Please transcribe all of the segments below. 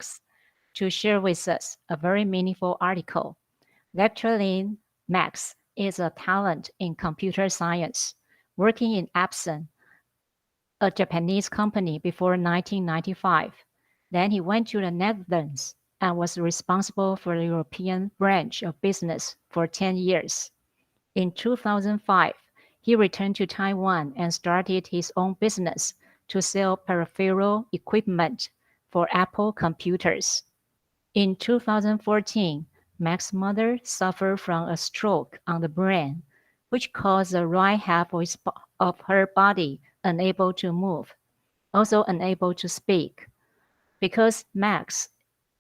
Max to share with us a very meaningful article. Lecturer Lin Max is a talent in computer science, working in Epson, a Japanese company before 1995. Then he went to the Netherlands and was responsible for the European branch of business for 10 years. In 2005, he returned to Taiwan and started his own business to sell peripheral equipment for Apple computers. In 2014, Max's mother suffered from a stroke on the brain, which caused the right half of her body unable to move, also unable to speak. Because Max,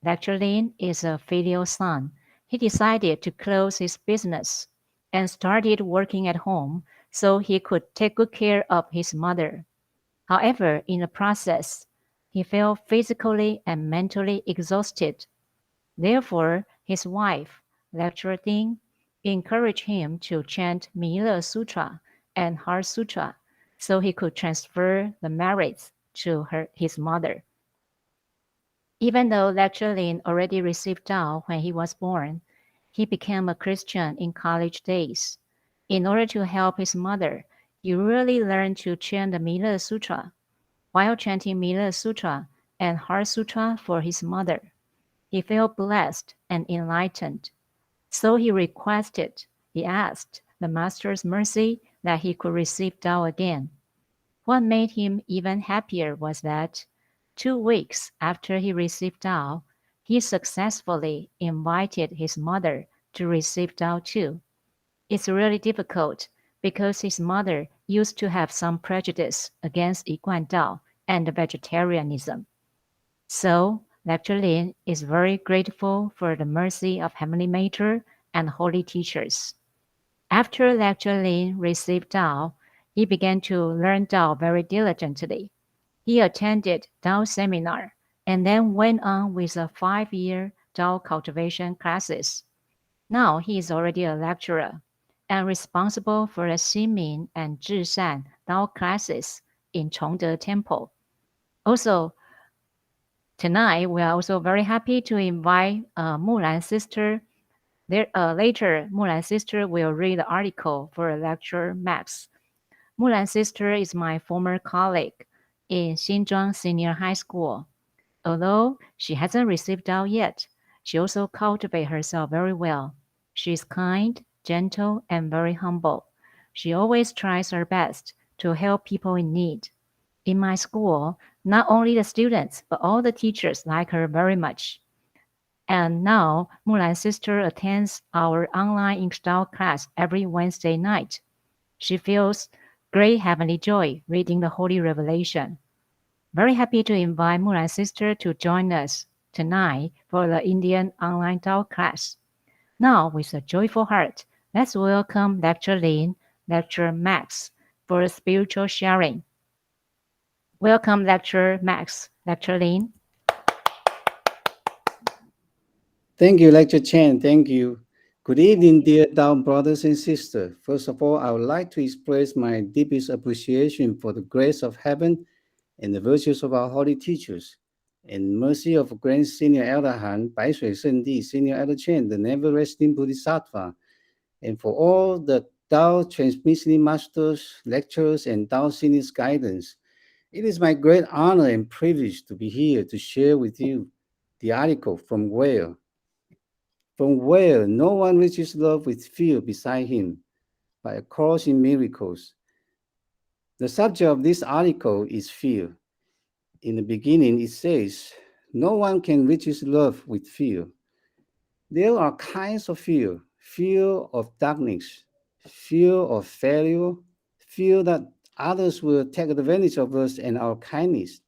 Lecturer Lin, is a filial son, he decided to close his business and started working at home so he could take good care of his mother. However, in the process, he felt physically and mentally exhausted. Therefore, his wife, Lecturer Ding, encouraged him to chant Mila Sutra and Heart Sutra so he could transfer the merits to his mother. Even though Lecturer Lin already received Tao when he was born, he became a Christian in college days. In order to help his mother, he really learned to chant the Mila Sutra. While chanting Mila Sutra and Heart Sutra for his mother, he felt blessed and enlightened. So he asked the Master's mercy that he could receive Tao again. What made him even happier was that 2 weeks after he received Tao, he successfully invited his mother to receive Tao too. It's really difficult because his mother used to have some prejudice against Yiguan Dao and vegetarianism. So, Lecturer Lin is very grateful for the mercy of Heavenly Mater and holy teachers. After Lecturer Lin received Tao, he began to learn Tao very diligently. He attended Tao seminar and then went on with a 5-year Tao cultivation classes. Now he is already a lecturer and responsible for the Xinmin and Zhishan Tao classes in Chongde Temple. Also, tonight we are also very happy to invite Mulan sister. Later, Mulan sister will read the article for lecture Max. Mulan sister is my former colleague in Xinzhuang Senior High School. Although she hasn't received Tao yet, she also cultivates herself very well. She is kind, gentle, and very humble. She always tries her best to help people in need. In my school, not only the students, but all the teachers like her very much. And now, Mulan's sister attends our online English class every Wednesday night. She feels great heavenly joy reading the Holy Revelation. Very happy to invite Mulan's sister to join us tonight for the Indian online Tao class. Now, with a joyful heart, let's welcome Lecturer Lin, Lecturer Max for spiritual sharing. Welcome, Lecturer Max. Lecturer Lin. Thank you, Lecturer Chen. Thank you. Good evening, dear Tao brothers and sisters. First of all, I would like to express my deepest appreciation for the grace of heaven and the virtues of our holy teachers, and mercy of Grand Senior Elder Han, Bai Shui Di, Senior Elder Chen, the never-resting Bodhisattva, and for all the Tao transmission masters, lecturers, and Tao seniors guidance. It is my great honor and privilege to be here to share with you the article from where no one reaches love with fear beside him, by A Course in Miracles. The subject of this article is fear. In the beginning, it says, no one can reach his love with fear. There are kinds of fear: fear of darkness, fear of failure, fear that others will take advantage of us and our kindness,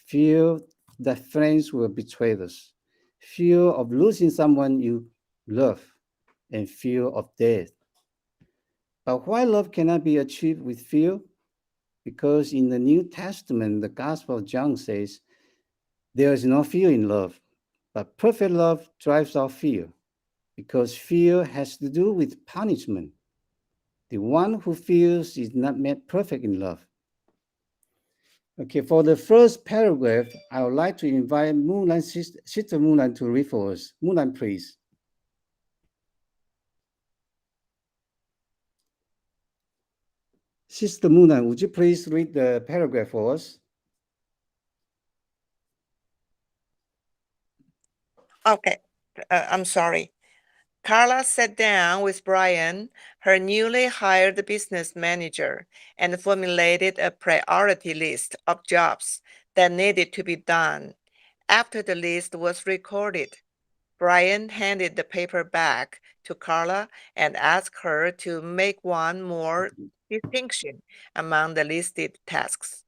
fear that friends will betray us, fear of losing someone you love, and fear of death. But why love cannot be achieved with fear? Because in the New Testament, the Gospel of John says, there is no fear in love, but perfect love drives out fear, because fear has to do with punishment. The one who fears is not made perfect in love. Okay, for the first paragraph, I would like to invite Mulan, Sister Mulan to read for us. Mulan, please. Sister Mulan, would you please read the paragraph for us? Okay, I'm sorry. Carla sat down with Brian, her newly hired business manager, and formulated a priority list of jobs that needed to be done. After the list was recorded, Brian handed the paper back to Carla and asked her to make one more distinction among the listed tasks.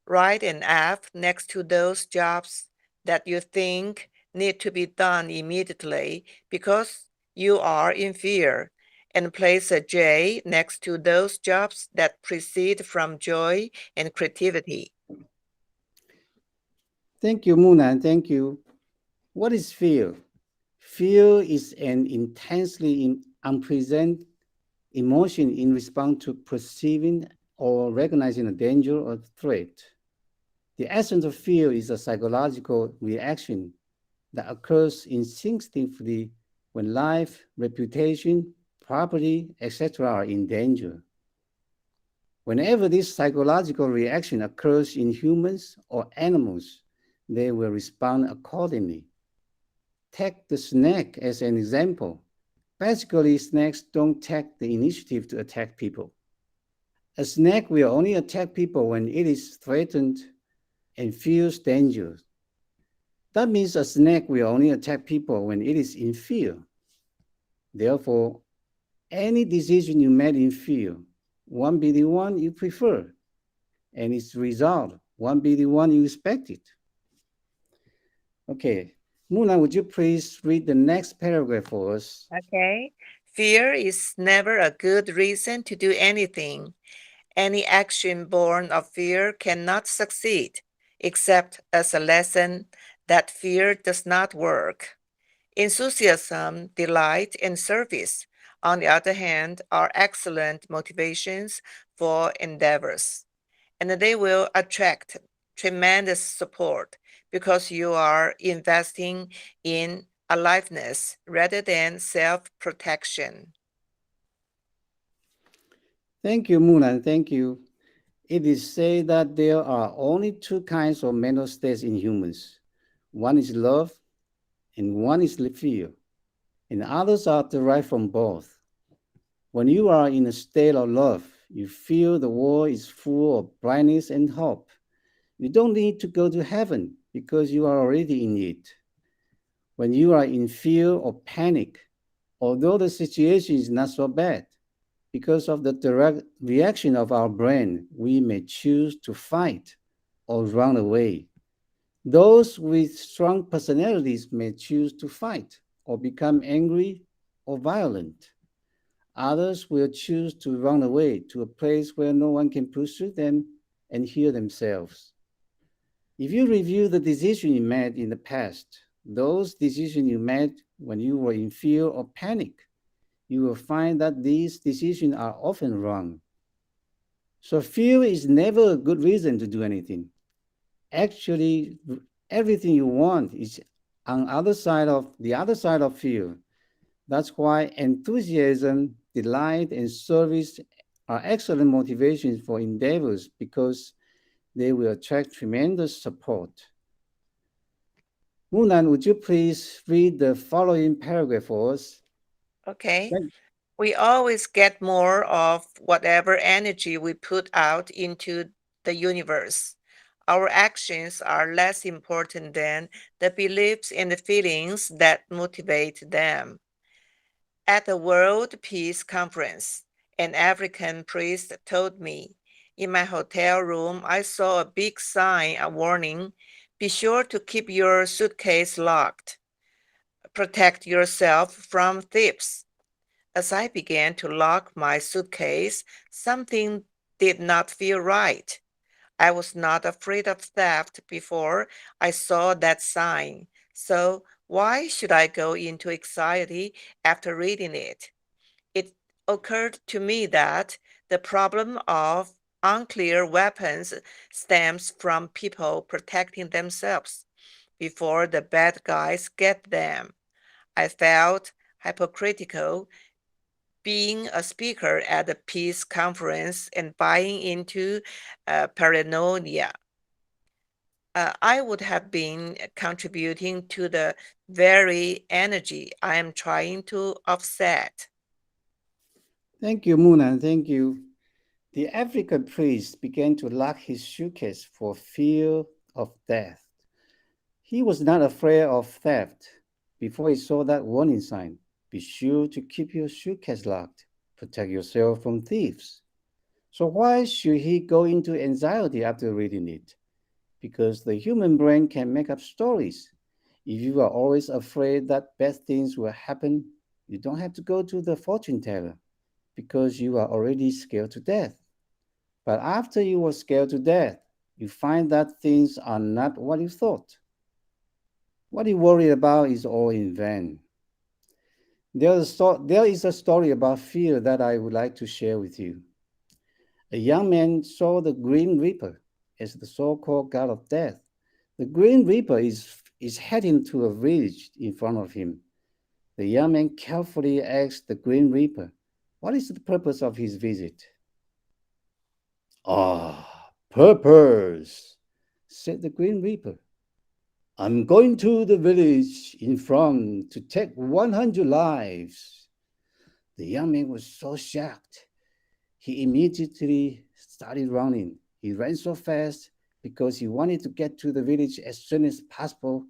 Write an F next to those jobs that you think need to be done immediately because you are in fear, and place a J next to those jobs that proceed from joy and creativity. Thank you, Mulan. Thank you. What is fear? Fear is an intensely unpleasant emotion in response to perceiving or recognizing a danger or threat. The essence of fear is a psychological reaction that occurs instinctively when life, reputation, property, etc. are in danger. Whenever this psychological reaction occurs in humans or animals, they will respond accordingly. Take the snake as an example. Basically, snakes don't take the initiative to attack people. A snake will only attack people when it is threatened and feels danger. That means a snake will only attack people when it is in fear. Therefore, any decision you made in fear won't be the one you prefer, and its result won't be the one you expected. Okay, Muna, would you please read the next paragraph for us? Okay. Fear is never a good reason to do anything. Any action born of fear cannot succeed, except as a lesson that fear does not work. Enthusiasm, delight, and service, on the other hand, are excellent motivations for endeavors, and they will attract tremendous support because you are investing in aliveness rather than self protection. Thank you, Mulan. Thank you. It is said that there are only two kinds of mental states in humans. One is love, and one is fear, and others are derived from both. When you are in a state of love, you feel the world is full of brightness and hope. You don't need to go to heaven because you are already in it. When you are in fear or panic, although the situation is not so bad, because of the direct reaction of our brain, we may choose to fight or run away. Those with strong personalities may choose to fight or become angry or violent. Others will choose to run away to a place where no one can pursue them and heal themselves. If you review the decisions you made in the past, those decisions you made when you were in fear or panic, you will find that these decisions are often wrong. So fear is never a good reason to do anything. Actually, everything you want is on the other side of fear. That's why enthusiasm, delight, and service are excellent motivations for endeavors because they will attract tremendous support. Munan, would you please read the following paragraph for us? Okay. Thank- We always get more of whatever energy we put out into the universe. Our actions are less important than the beliefs and the feelings that motivate them. At the World Peace Conference, an African priest told me, in my hotel room, I saw a big sign, a warning: be sure to keep your suitcase locked. Protect yourself from thieves. As I began to lock my suitcase, something did not feel right. I was not afraid of theft before I saw that sign. So why should I go into anxiety after reading it? It occurred to me that the problem of unclear weapons stems from people protecting themselves before the bad guys get them. I felt hypocritical being a speaker at a peace conference and buying into paranoia. I would have been contributing to the very energy I am trying to offset. Thank you, Muna. Thank you. The African priest began to lock his suitcase for fear of death. He was not afraid of theft before he saw that warning sign. Be sure to keep your suitcase locked. Protect yourself from thieves. So why should he go into anxiety after reading it? Because the human brain can make up stories. If you are always afraid that bad things will happen, you don't have to go to the fortune teller because you are already scared to death. But after you were scared to death, you find that things are not what you thought. What you worry about is all in vain. There is a story about fear that I would like to share with you. A young man saw the Grim Reaper as the so-called god of death. The Grim Reaper is heading to a village in front of him. The young man carefully asked the Grim Reaper, what is the purpose of his visit? Ah, purpose, said the Grim Reaper. I'm going to the village in front to take 100 lives. The young man was so shocked. He immediately started running. He ran so fast because he wanted to get to the village as soon as possible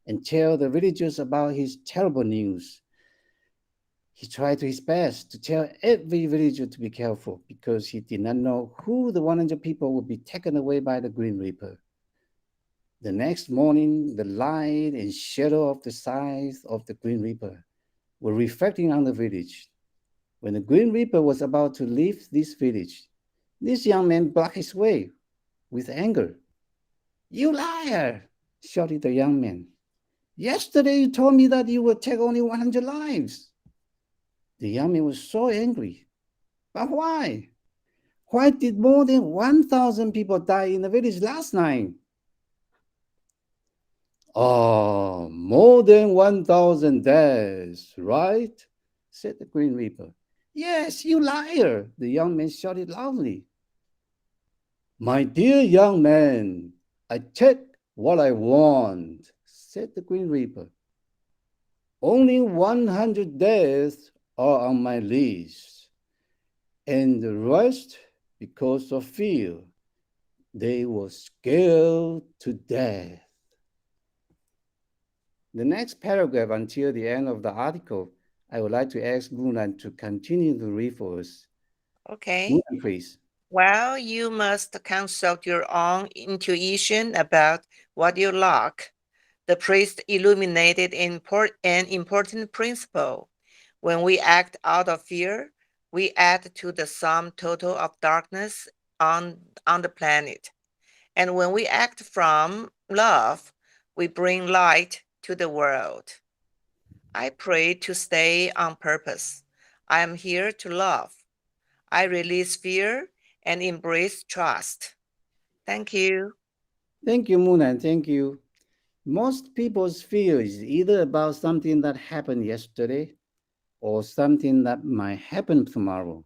and tell the villagers about his terrible news. He tried his best to tell every villager to be careful because he did not know who the 100 people would be taken away by the Grim Reaper. The next morning, the light and shadow of the scythe of the Grim Reaper were reflecting on the village. When the Grim Reaper was about to leave this village, this young man blocked his way with anger. You liar, shouted the young man. Yesterday you told me that you would take only 100 lives. The young man was so angry. But why? Why did more than 1,000 people die in the village last night? Oh, more than 1,000 deaths, right? Said the Grim Reaper. Yes, you liar, the young man shouted loudly. My dear young man, I take what I want, said the Grim Reaper. Only 100 deaths are on my list, and the rest because of fear. They were scared to death. The next paragraph until the end of the article, I would like to ask Gunan to continue to read for us. Okay. Gunan, please. Well, you must consult your own intuition about what you lack. The priest illuminated an important principle. When we act out of fear, we add to the sum total of darkness on the planet. And when we act from love, we bring light to the world. I pray to stay on purpose. I am here to love. I release fear and embrace trust. Thank you. Thank you, Munan. Thank you. Most people's fear is either about something that happened yesterday or something that might happen tomorrow.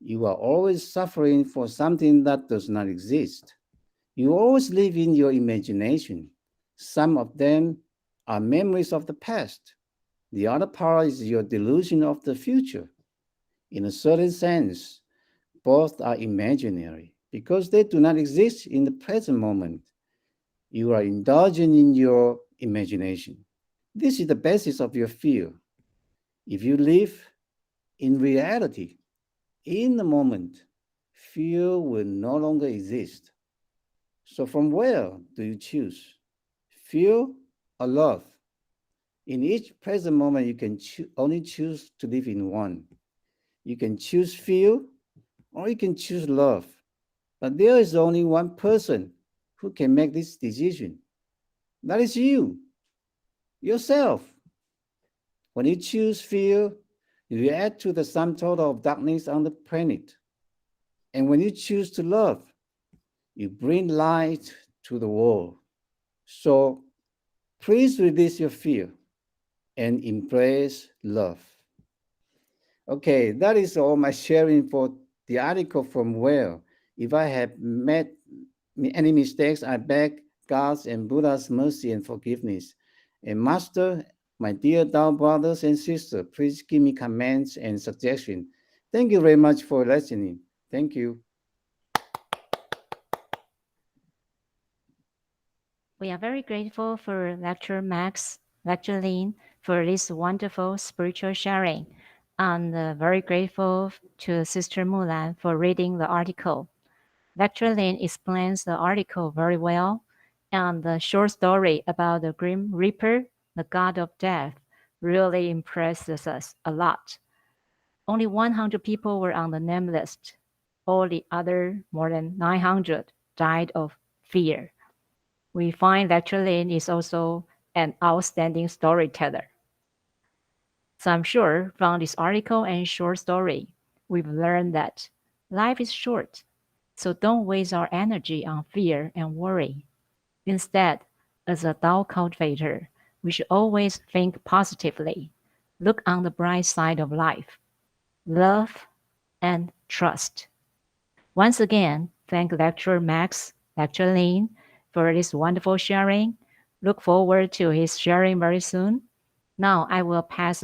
You are always suffering for something that does not exist. You always live in your imagination. Some of them are memories of the past. The other part is your delusion of the future. In a certain sense, both are imaginary because they do not exist in the present moment. You are indulging in your imagination. This is the basis of your fear. If you live in reality, in the moment, fear will no longer exist. So, from where do you choose? Fear or love? In each present moment, you can only choose to live in one. You can choose fear or you can choose love. But there is only one person who can make this decision. That is you, yourself. When you choose fear, you add to the sum total of darkness on the planet. And when you choose to love, you bring light to the world. So please release your fear and embrace love. Okay, that is all my sharing for the article from Where. If I have made any mistakes, I beg God's and Buddha's mercy and forgiveness. And Master, my dear Tao brothers and sisters, please give me comments and suggestions. Thank you very much for listening. Thank you. We are very grateful for Lecturer Max, Lecturer Lin for this wonderful spiritual sharing, and very grateful to Sister Mulan for reading the article. Lecturer Lin explains the article very well, and the short story about the Grim Reaper, the god of death, really impresses us a lot. Only 100 people were on the name list. All the other more than 900 died of fear. We find Lecturer Lin is also an outstanding storyteller. So I'm sure from this article and short story, we've learned that life is short, so don't waste our energy on fear and worry. Instead, as a Tao cultivator, we should always think positively, look on the bright side of life, love and trust. Once again, thank Lecturer Max, Lecturer Lin for this wonderful sharing. Look forward to his sharing very soon. Now I will pass